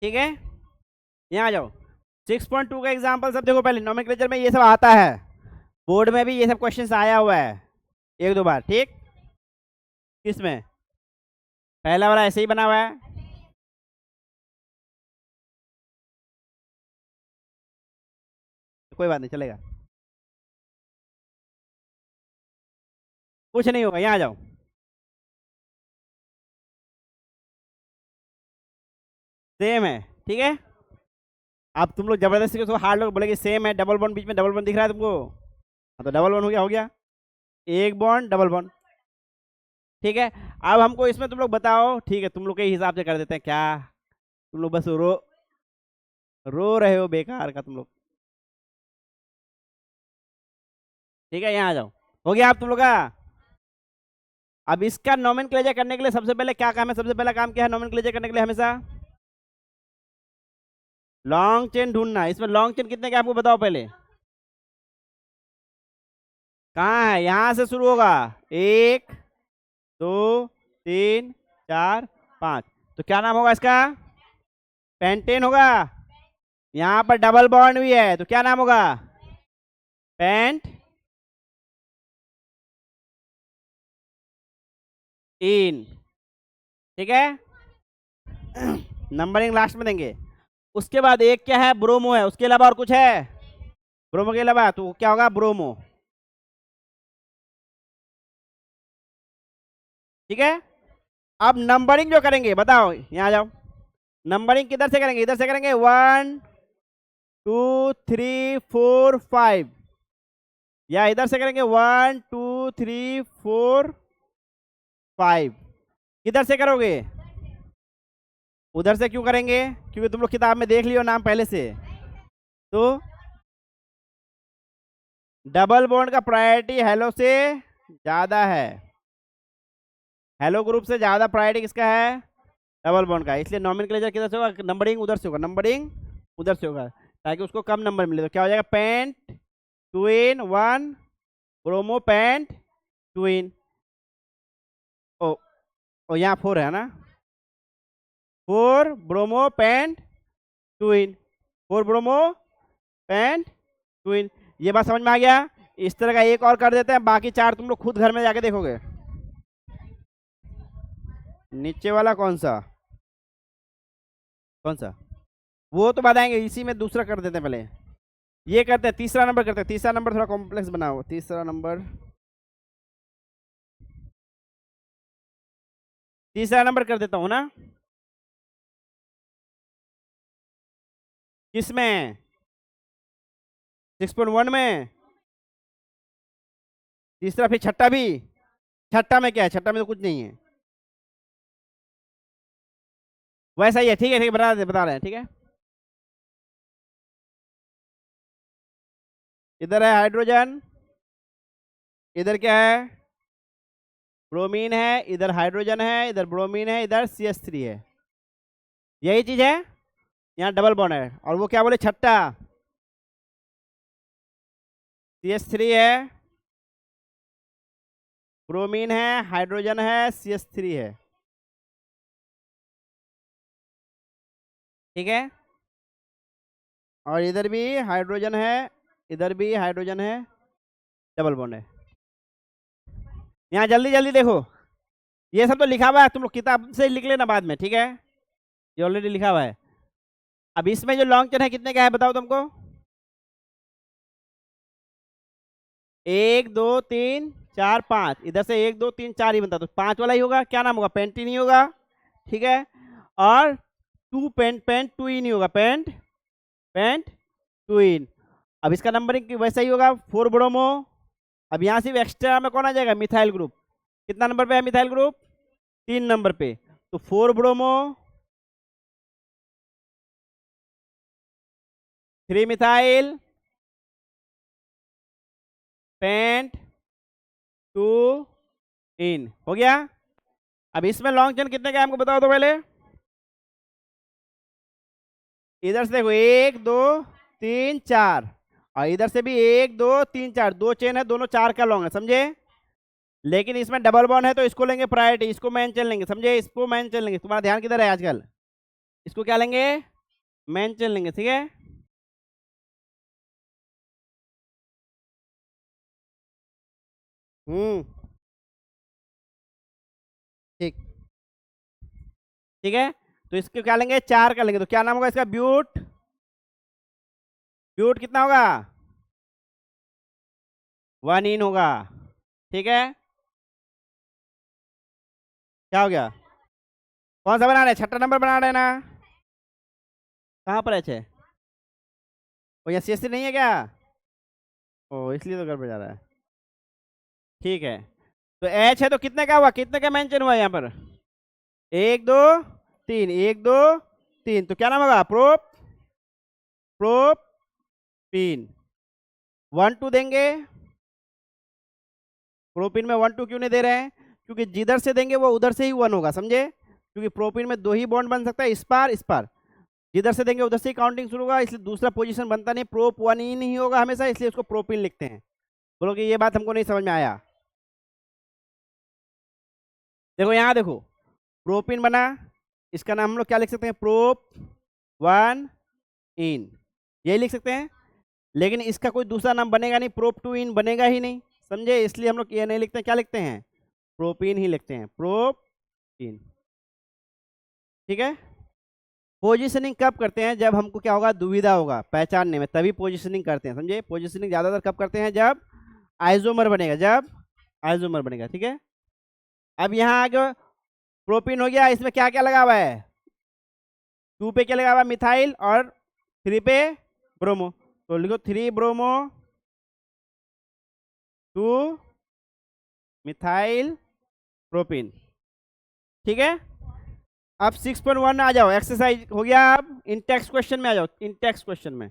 ठीक है, यहाँ आ जाओ। 6.2 का एग्जाम्पल सब देखो, पहले नोमेनक्लेचर में ये सब आता है, बोर्ड में भी ये सब क्वेश्चन आया हुआ है एक दो बार। ठीक, किसमें? पहला वाला ऐसे ही बना हुआ है। कोई बात नहीं, चलेगा, कुछ नहीं होगा, यहाँ आ जाओ। सेम है, ठीक है। अब तुम लोग जबरदस्ती को हार्ड लोग बोलेगे सेम है, डबल बॉन्ड बीच में डबल बॉन्ड दिख रहा है तुमको, हाँ तो डबल बॉन्ड हो गया, हो गया, एक बॉन्ड डबल बॉन्ड। ठीक है, अब हमको इसमें तुम लोग बताओ, ठीक है तुम लोग के हिसाब से कर देते हैं क्या, तुम लोग बस रो रो रहे हो बेकार का तुम लोग। ठीक है, यहाँ आ जाओ, हो गया आप तुम लोग का। अब इसका नोमेनक्लेचर करने के लिए सबसे पहले क्या काम है, सबसे पहला काम क्या है नोमेनक्लेचर करने के लिए हमेशा? लॉन्ग चेन ढूंढना। इसमें लॉन्ग चेन कितने के आपको बताओ पहले, कहाँ है? यहाँ से शुरू होगा, 1 2 3 4 5, तो क्या नाम होगा इसका? पेंटेन होगा। यहाँ पर डबल बॉन्ड भी है, तो क्या नाम होगा? Pentene. ठीक है, नंबरिंग लास्ट में देंगे। उसके बाद एक क्या है, ब्रोमो है, उसके अलावा और कुछ है? ब्रोमो के अलावा तो क्या होगा? ब्रोमो। ठीक है, अब नंबरिंग जो करेंगे बताओ, यहाँ आ जाओ। नंबरिंग किधर से करेंगे? इधर से करेंगे, 1 2 3 4 5, या इधर से करेंगे 1 2 3 4 5। किधर से करोगे? उधर से क्यों करेंगे? क्योंकि तुम लोग किताब में देख लियो नाम पहले से। तो डबल बॉन्ड का प्रायोरिटी हेलो से ज्यादा है, हेलो ग्रुप से ज्यादा प्रायोरिटी किसका है? डबल बॉन्ड का। इसलिए नोमेनक्लेचर किधर से होगा? नंबरिंग उधर से होगा, नंबरिंग उधर से होगा, ताकि उसको कम नंबर मिले। तो क्या हो जाएगा? Pent twin 1 bromo pent twin. ओ, ओ यहाँ 4 है ना, 4 bromo pent twin, 4 bromo pent twin. ये बात समझ में आ गया? इस तरह का एक और कर देते हैं, बाकी 4 तुम लोग खुद घर में जाके देखोगे। नीचे वाला कौन सा? कौन सा? वो तो बताएंगे, इसी में दूसरा कर देते हैं पहले। ये करते हैं, तीसरा नंबर करते हैं। तीसरा नंबर थोड़ा कॉम्प्लेक्स बनाओ, तीसरा नंबर, तीसरा नंबर कर देता हूँ ना। किसमें? 6.1 में। तीसरा, फिर छठा भी। छठा में क्या है? छठा में तो कुछ नहीं है, वैसा ही है। ठीक है, ठीक है, बता रहे हैं, ठीक है। इधर है हाइड्रोजन, इधर क्या है? ब्रोमीन है, इधर हाइड्रोजन है, इधर ब्रोमीन है, इधर CH3 है। यही चीज है, यहाँ डबल बॉन्ड है। और वो क्या बोले? छठा CH3 है, ब्रोमीन है, हाइड्रोजन है, CH3 है। ठीक है, और इधर भी हाइड्रोजन है, इधर भी हाइड्रोजन है, डबल बॉन्ड है। यहाँ जल्दी जल्दी देखो, ये सब तो लिखा हुआ है, तुम लोग किताब से लिख लेना बाद में, ठीक है, ये ऑलरेडी लिखा हुआ है। अब इसमें जो लॉन्ग चेन है कितने का है बताओ तुमको? 1 2 3 4 5, इधर से 1 2 3 4 ही बनता, तो 5 वाला ही होगा। क्या नाम होगा? पेंटी नहीं होगा, ठीक है। और पेंट टू नहीं होगा, पेंट टू। अब इसका नंबरिंग वैसा ही होगा, 4 ब्रोमो। अब यहाँ से एक्स्ट्रा में कौन आ जाएगा? Methyl group. कितना नंबर पे है मिथाइल ग्रुप? 3 नंबर पे, तो 4 ब्रोमो 3 मिथाइल पेंट 2 इन, हो गया। अब इसमें लॉन्ग चेन कितने का है हमको बताओ तो पहले। इधर से देखो, 1 2 3 4, और इधर से भी 1 2 3 4, 2 चेन है, दोनों 4 का लॉन्ग है, समझे। लेकिन इसमें डबल बॉन्ड है तो इसको लेंगे प्रायोरिटी, इसको मेन चेन लेंगे, समझे, इसको मेन चेन लेंगे। तुम्हारा ध्यान किधर है आजकल? इसको क्या लेंगे, मेंशन लेंगे, ठीक है। ठीक, ठीक है। तो इसको क्या लेंगे, 4 कर लेंगे, तो क्या नाम होगा इसका, ब्यूट। ब्यूट कितना होगा, 1 इन होगा, ठीक है। क्या हो गया, कौन सा बना रहे हैं, छठा नंबर बना रहे हैं ना। कहाँ पर है, वो यहाँ CSC नहीं है क्या, ओ इसलिए तो गड़बड़ जा रहा है। ठीक है, तो H है तो कितने का हुआ, कितने का मेंशन हुआ यहाँ पर, 1 2 3, 1 2 3, तो क्या नाम होगा, प्रोपीन। 1 2 देंगे, प्रोपीन में 1 2 क्यों नहीं दे रहे हैं, क्योंकि जिधर से देंगे वो उधर से ही 1 होगा, समझे। क्योंकि प्रोपीन में 2 ही बॉन्ड बन सकता है, इस पार इस पार, जिधर से देंगे उधर से ही काउंटिंग शुरू होगा, इसलिए दूसरा पोजीशन बनता नहीं, प्रोप 1 ही नहीं होगा हमेशा, इसलिए उसको प्रोपीन लिखते हैं। बोलो कि ये बात हमको नहीं समझ में आया। देखो यहाँ देखो, प्रोपीन बना, इसका नाम हम लोग क्या लिख सकते हैं, प्रोप 1 इन, यही लिख सकते हैं। लेकिन इसका कोई दूसरा नाम बनेगा नहीं, प्रोप 2 इन बनेगा ही नहीं, समझे, इसलिए हम लोग ये नहीं लिखते हैं, क्या लिखते हैं, प्रोपीन ही लिखते हैं, प्रोपीन, ठीक है। पोजीशनिंग कब करते हैं, जब हमको क्या होगा, दुविधा होगा पहचानने में, तभी पोजीशनिंग करते हैं, समझे। पोजीशनिंग ज्यादातर कब करते हैं, जब आइसोमर बनेगा, जब आइसोमर बनेगा, ठीक है। अब यहाँ आगे प्रोपीन हो गया, इसमें क्या क्या लगा हुआ है, 2 पे क्या लगा हुआ है, मिथाइल, और 3 पे ब्रोमो, तो लिखो 3 ब्रोमो 2 मिथाइल प्रोपीन, ठीक है। अब 6.1 आ जाओ, एक्सरसाइज हो गया, अब इन टेक्स्ट क्वेश्चन में आ जाओ, इन टेक्स्ट क्वेश्चन में।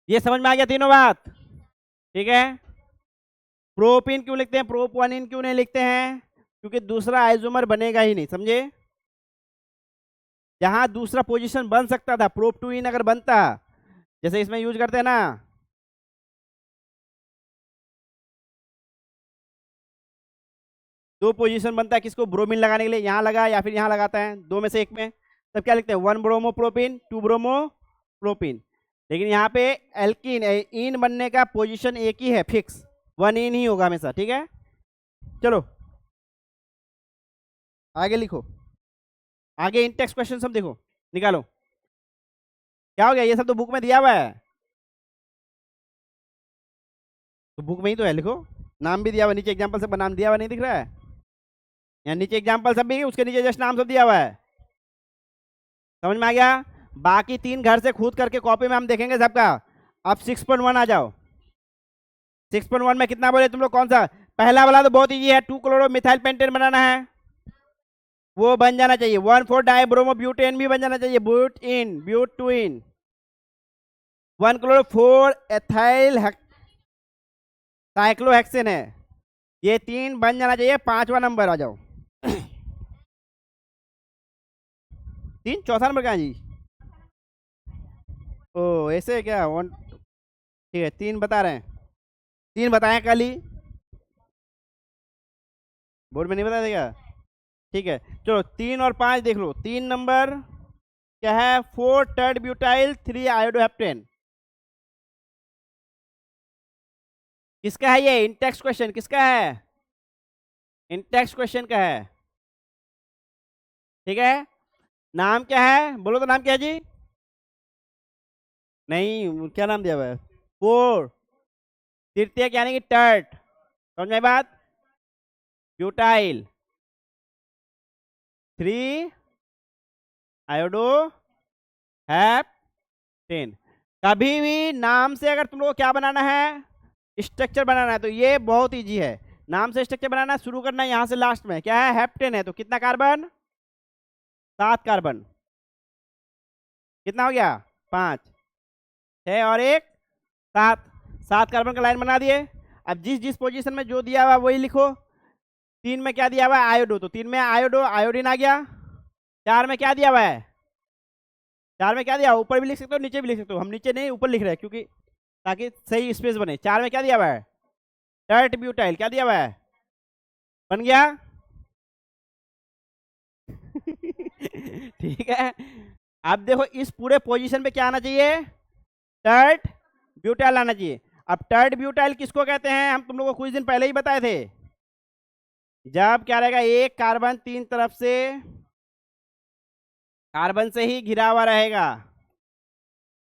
ये समझ में आ गया तीनों बात, ठीक है। प्रोपीन क्यों लिखते हैं, प्रोप 1 इन क्यों नहीं लिखते हैं, क्योंकि दूसरा आइसोमर बनेगा ही नहीं, समझे। जहां दूसरा पोजीशन बन सकता था, प्रोप 2 इन अगर बनता, जैसे इसमें यूज करते हैं ना, दो पोजीशन बनता है किसको, ब्रोमीन लगाने के लिए, यहाँ लगा या फिर यहाँ लगाता है, दो में से एक में, तब क्या लिखते हैं, 1 ब्रोमो प्रोपीन 2 ब्रोमो प्रोपीन। लेकिन यहाँ पे एल्कीन इन बनने का पोजीशन एक ही है, फिक्स 1 इन ही होगा हमेशा, ठीक है। चलो आगे लिखो, आगे इन टेक्स्ट क्वेश्चन सब देखो, निकालो। क्या हो गया, ये सब तो बुक में दिया हुआ है, तो बुक में ही तो है, लिखो। नाम भी दिया हुआ नीचे, एग्जाम्पल सब का नाम दिया हुआ नहीं दिख रहा है, यहाँ नीचे एग्जाम्पल सब भी, उसके नीचे जस्ट नाम सब दिया हुआ है, समझ में आ गया। बाकी 3 घर से खुद करके कॉपी में हम देखेंगे सबका। अब 6.1 आ जाओ, 6.1 में कितना बोले तुम लोग, कौन सा, पहला वाला तो बहुत इजी है, 2 क्लोरो मिथाइल पेंटेन बनाना है, वो बन जाना चाहिए, 1,4 डाई ब्रोमो ब्यूटेन भी बन जाना चाहिए, butene but 2 ene, 1 chloro 4 ethyl cyclohexane है, ये 3 बन जाना चाहिए, 5वां नंबर आ जाओ। 3 चौथा नंबर कहाँ जी, ओ ऐसे है क्या, 1 ठीक है, 3 बता रहे हैं, 3 बताएं कल ही, बोर्ड में नहीं बता देगा, ठीक है। चलो 3 और 5 देख लो, 3 नंबर क्या है, 4 टर्ड ब्यूटाइल 3 आयोडोहेप्टेन, किसका है ये, इंटेक्स क्वेश्चन किसका है, इंटेक्स क्वेश्चन का है, ठीक है। नाम क्या है, बोलो तो नाम क्या है जी, नहीं क्या नाम दिया हुआ है, 4 तृतीयक यानी कि टर्ट, समझ में बात, ब्यूटाइल 3 आयोडो हेप्टेन। कभी भी नाम से अगर तुम लोग को क्या बनाना है, स्ट्रक्चर बनाना है, तो ये बहुत इजी है, नाम से स्ट्रक्चर बनाना, शुरू करना है यहाँ से लास्ट में, क्या है, हेप्टेन है, तो कितना कार्बन, 7 कार्बन, कितना हो गया, 5 6 और 1 7, 7 कार्बन का लाइन बना दिए। अब जिस जिस पोजीशन में जो दिया हुआ वही लिखो। 3 में क्या दिया हुआ है, आयोडो, तो 3 में आयोडो आयोडीन आ गया। 4 में क्या दिया हुआ है, 4 में क्या दिया, ऊपर भी लिख सकते हो नीचे भी लिख सकते हो, हम नीचे नहीं ऊपर लिख रहे हैं क्योंकि ताकि सही स्पेस बने। 4 में क्या दिया हुआ है, टर्ट ब्यूटाइल, क्या दिया हुआ है, बन गया ठीक है। अब देखो इस पूरे पोजीशन पे क्या आना चाहिए, टर्ट ब्यूटाइल आना चाहिए। अब टर्ट ब्यूटाइल किसको कहते हैं, हम तुम लोगों को कुछ दिन पहले ही बताए थे। जब क्या रहेगा, एक कार्बन तीन तरफ से कार्बन से ही घिरा हुआ रहेगा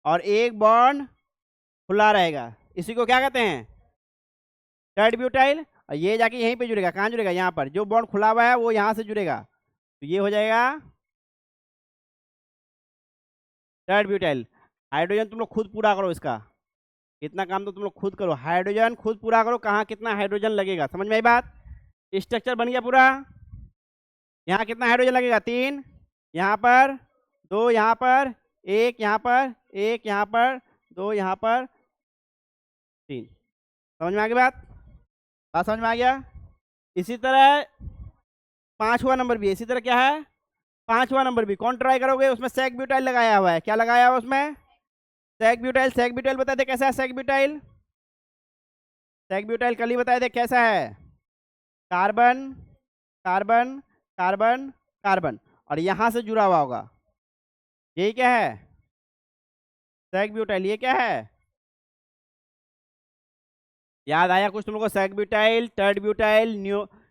और एक बॉन्ड खुला रहेगा, इसी को क्या कहते हैं, टर्ट ब्यूटाइल। और ये जाके यहीं पे जुड़ेगा, कहाँ जुड़ेगा, यहाँ पर जो बॉन्ड खुला हुआ है वो यहाँ से जुड़ेगा, तो ये हो जाएगा टर्ट ब्यूटाइल। हाइड्रोजन तुम लोग खुद पूरा करो, इसका इतना काम तो तुम लोग खुद करो, हाइड्रोजन खुद पूरा करो, कहाँ कितना हाइड्रोजन लगेगा, समझ में आई बात। स्ट्रक्चर बन गया पूरा। यहाँ कितना हाइड्रोजन लगेगा, 3, यहाँ पर 2, यहाँ पर 1, यहाँ पर 1, यहाँ पर 2, यहाँ पर 3। समझ में आ गई बात, बात समझ में आ गया। इसी तरह 5वां नंबर भी, इसी तरह क्या है 5वां नंबर भी, कौन ट्राई करोगे, उसमें सेक ब्यूटाइल लगाया हुआ है, क्या लगाया हुआ है उसमें, सेक ब्यूटाइल। सेक ब्यूटाइल बताए थे कैसा है सेक ब्यूटाइल, सेक ब्यूटाइल कल ही बताए थे कैसा है, कार्बन कार्बन कार्बन कार्बन और यहां से जुड़ा हुआ होगा, यही क्या है सेक ब्यूटाइल, ये क्या है, याद आया कुछ तुम लोगों को, sec butyl, tert butyl,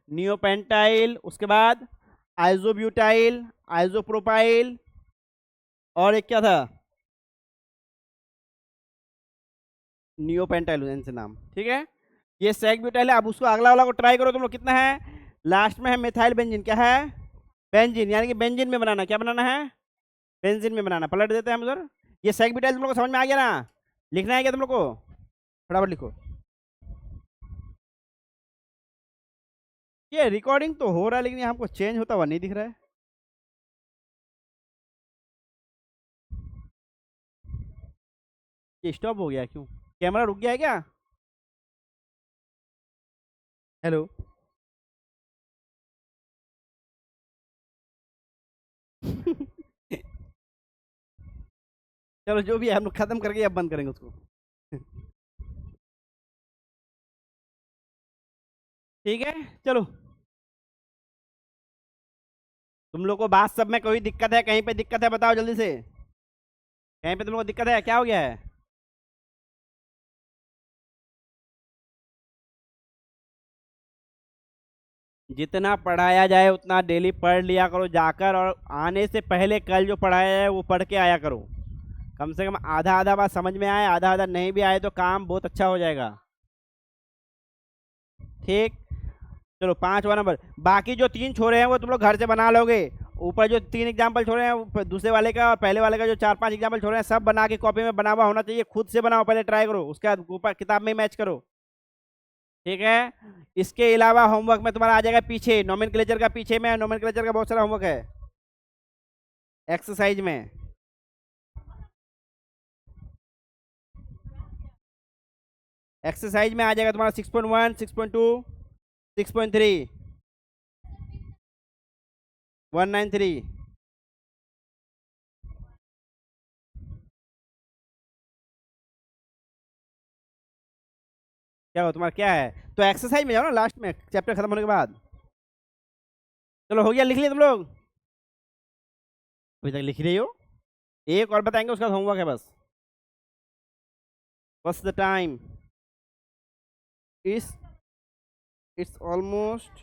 neopentyl, उसके बाद आइजोब्यूटाइल, आइजोप्रोपाइल, और एक क्या था, नियोपेंटाइल से नाम, ठीक है। ये सेक ब्यूटाइल है। अब उसको अगला वाला को ट्राई करो तुम लोग, कितना है, लास्ट में है मिथाइल बेंजीन, क्या है बेंजीन, यानी कि बेंजीन में बनाना, क्या बनाना है बेंजीन में बनाना, पलट देते हैं हम उधर। ये सेक ब्यूटाइल तुम लोग को समझ में आ गया ना, लिखना है क्या तुम लोग को, फटाफट लिखो। ये रिकॉर्डिंग तो हो रहा है लेकिन ये हमको चेंज होता हुआ नहीं दिख रहा है, ये स्टॉप हो गया क्यों, कैमरा रुक गया है क्या, हेलो चलो जो भी है हम लोग खत्म करके अब बंद करेंगे उसको ठीक है चलो। तुम लोग को बात सब में कोई दिक्कत है, कहीं पे दिक्कत है बताओ जल्दी से, कहीं पे तुम लोग को दिक्कत है, क्या हो गया है, जितना पढ़ाया जाए उतना डेली पढ़ लिया करो जाकर, और आने से पहले कल जो पढ़ाया जाए वो पढ़ के आया करो, कम से कम आधा आधा बात समझ में आए, आधा आधा नहीं भी आए तो काम बहुत अच्छा हो जाएगा, ठीक। चलो 5वां नंबर, बाकी जो 3 छोरे हैं वो तुम लोग घर से बना लोगे, ऊपर जो 3 एग्जाम्पल छोड़े हैं दूसरे वाले का और पहले वाले का जो 4-5 एग्जाम्पल छोड़े हैं सब बना के कॉपी में बना हुआ होना चाहिए, खुद से बनाओ पहले, ट्राई करो, उसके बाद ऊपर किताब में मैच करो, ठीक है। इसके अलावा होमवर्क में तुम्हारा आ जाएगा पीछे, नोमेनक्लेचर का पीछे में, नोमेनक्लेचर का बहुत सारा होमवर्क है एक्सरसाइज में, एक्सरसाइज में आ जाएगा तुम्हारा 6.1, 6.2, 6.3, 193। क्या हो तुम्हारा क्या है, तो एक्सरसाइज में जाओ ना लास्ट में चैप्टर खत्म होने के बाद। चलो हो गया, लिख लिया तुम लोग, अभी तक लिख रही हो, एक और बताएंगे उसका होमवर्क है बस, व्हाट्स द टाइम, इस इट्स ऑलमोस्ट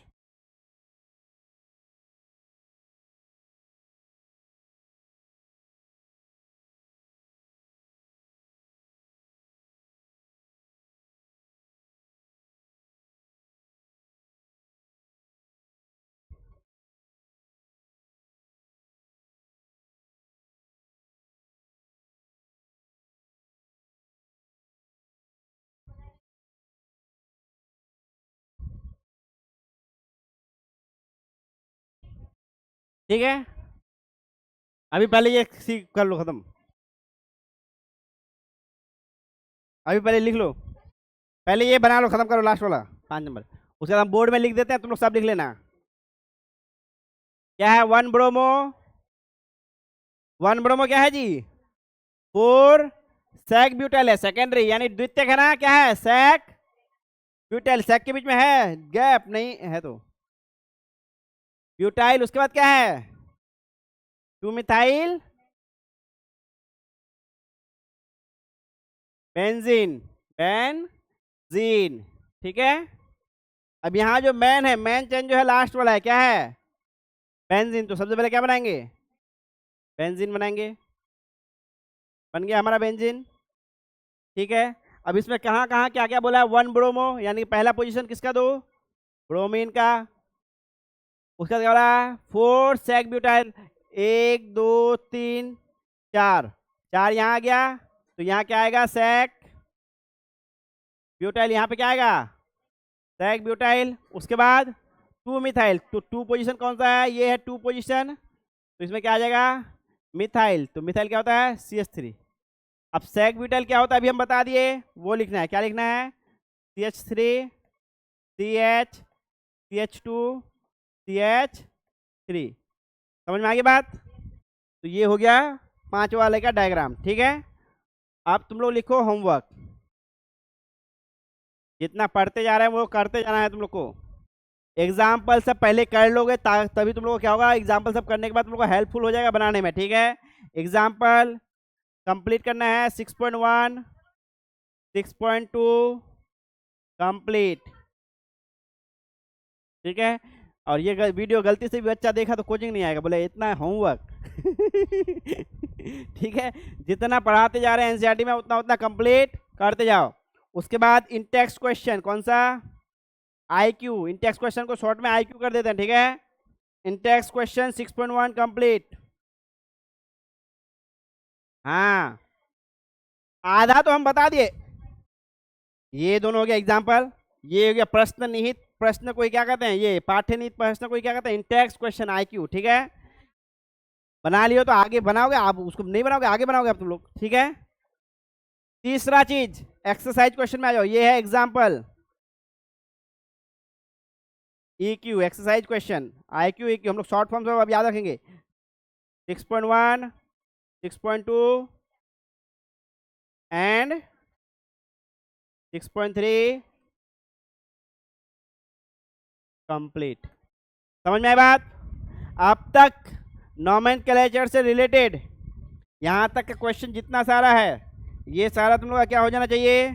ठीक है। अभी पहले ये सीख कर लो खत्म, अभी पहले लिख लो, पहले ये बना लो खत्म करो लास्ट वाला 5 नंबर, उसके बाद हम बोर्ड में लिख देते हैं, तुम लोग सब लिख लेना, क्या है 1 ब्रोमो, 1 ब्रोमो क्या है जी 4 सैक ब्यूटाइल है, सेकेंडरी यानी द्वितीयक है ना, क्या है सैक ब्यूटाइल, सैक के बीच में है गैप नहीं है तो ब्यूटाइल, उसके बाद क्या है 2 मिथाइल बेंजीन, बेंजीन, ठीक है। अब यहाँ जो मैन है, मैन चेन जो है लास्ट वाला है, क्या है? बेंजीन। तो सबसे पहले क्या बनाएंगे? बेंजीन बनाएंगे, बन गया हमारा बेंजीन, ठीक है। अब इसमें कहाँ कहाँ क्या क्या बोला है? 1 ब्रोमो, यानी पहला पोजीशन किसका दो? ब्रोमीन का। उसका क्या बोला? 4 सेक ब्यूटाइल, 1 2 3 4, 4 यहाँ आ गया, तो यहाँ क्या आएगा? Sec butyl. यहाँ पे क्या आएगा? Sec butyl. उसके बाद 2 मिथाइल, तो 2 पोजीशन कौन सा है? ये है 2 पोजीशन, तो इसमें क्या आ जाएगा? मिथाइल। तो मिथाइल क्या होता है? CH3। अब सेक ब्यूटाइल क्या होता है अभी हम बता दिए, वो लिखना है। क्या लिखना है? CH3 CH CH2 CH3। समझ में आ गई बात? तो ये हो गया 5 वाले का डायग्राम, ठीक है। अब तुम लोग लिखो होमवर्क, जितना पढ़ते जा रहे हैं वो करते जाना है तुम लोग को। एग्जाम्पल सब पहले कर लोगे तभी तुम लोग को क्या होगा? एग्जाम्पल सब करने के बाद तुम लोग को हेल्पफुल हो जाएगा बनाने में, ठीक है। एग्जाम्पल कंप्लीट करना है 6.1 6.2 कंप्लीट, ठीक है। और ये वीडियो गलती से भी बच्चा देखा तो कोचिंग नहीं आएगा, बोले इतना होमवर्क। ठीक है, जितना पढ़ाते जा रहे हैं एनसीईआरटी में उतना उतना कंप्लीट करते जाओ। उसके बाद इन टेक्स्ट क्वेश्चन, कौन सा? IQ। इन टेक्स्ट क्वेश्चन को शॉर्ट में IQ कर देते हैं, ठीक है। इन टेक्स्ट क्वेश्चन 6.1 कंप्लीट। हाँ, आधा तो हम बता दिए। ये दोनों हो गया एग्जाम्पल, ये हो गया प्रश्न निहित प्रश्न को क्या कहते हैं? ये पाठ्य निहित प्रश्न को क्या कहते हैं? इन टेक्स्ट क्वेश्चन IQ, ठीक है। बना लियो तो आगे बनाओगे, आप उसको नहीं बनाओगे आगे बनाओगे आप तुम लोग, ठीक है। तीसरा चीज एक्सरसाइज क्वेश्चन में आ जाओ, ये है example EQ exercise question, IQ EQ हम लोग शॉर्ट फॉर्म से अब याद रखेंगे। 6.1 6.2 एंड 6.3 कंप्लीट। समझ में आई बात? अब तक नोमेनक्लेचर से रिलेटेड यहाँ तक का क्वेश्चन जितना सारा है, ये सारा तुम लोग का क्या हो जाना चाहिए?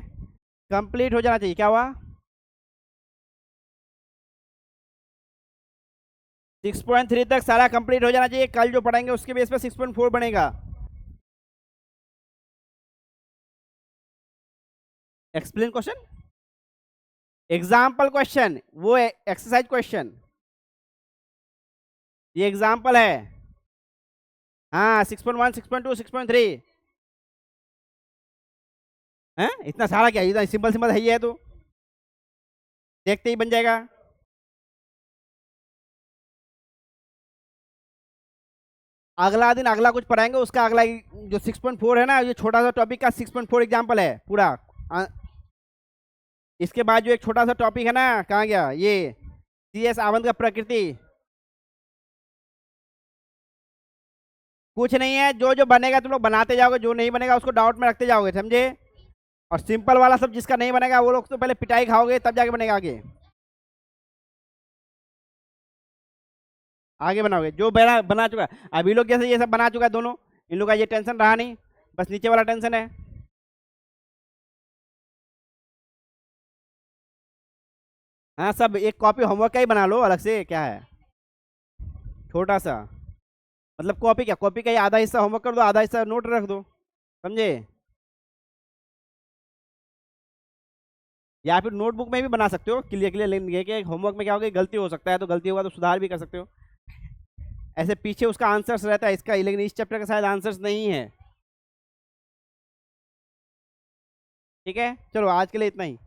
कंप्लीट हो जाना चाहिए। क्या हुआ? 6.3 तक सारा कंप्लीट हो जाना चाहिए। कल जो पढ़ेंगे उसके बेस पे 6.4 बनेगा। एक्सप्लेन क्वेश्चन, एग्जाम्पल क्वेश्चन, वो एक्सरसाइज क्वेश्चन, ये एग्जाम्पल है। हाँ, 6.1 6.2 6.3 है। इतना सारा क्या, इतना सिंपल सिंपल है, ये है तो देखते ही बन जाएगा। अगला दिन अगला कुछ पढ़ाएंगे, उसका अगला जो 6.4 है ना, ये छोटा सा टॉपिक का 6.4 एग्जाम्पल है पूरा। इसके बाद जो एक छोटा सा टॉपिक है ना, कहाँ गया ये? CS आवंत का प्रकृति। कुछ नहीं है, जो जो बनेगा तुम लोग बनाते जाओगे, जो नहीं बनेगा उसको डाउट में रखते जाओगे, समझे। और सिंपल वाला सब जिसका नहीं बनेगा वो लोग तो पहले पिटाई खाओगे तब जाके बनेगा आगे। आगे बनाओगे जो बना चुका। अभी लोग जैसे ये सब बना चुका है दोनों, इन लोग का ये टेंशन रहा नहीं, बस नीचे वाला टेंशन है। हाँ, सब एक कॉपी होमवर्क का ही बना लो अलग से, क्या है छोटा सा। मतलब कॉपी क्या, कॉपी का ही आधा हिस्सा होमवर्क कर दो, आधा हिस्सा नोट रख दो, समझे। या फिर नोटबुक में भी बना सकते हो, क्लियर क्लियर लिख के। होमवर्क में क्या होगा, गलती हो सकता है तो गलती होगा तो सुधार भी कर सकते हो। ऐसे पीछे उसका आंसर्स रहता है इसका, लेकिन इस चैप्टर का शायद आंसर्स नहीं है। ठीक है, चलो आज के लिए इतना ही।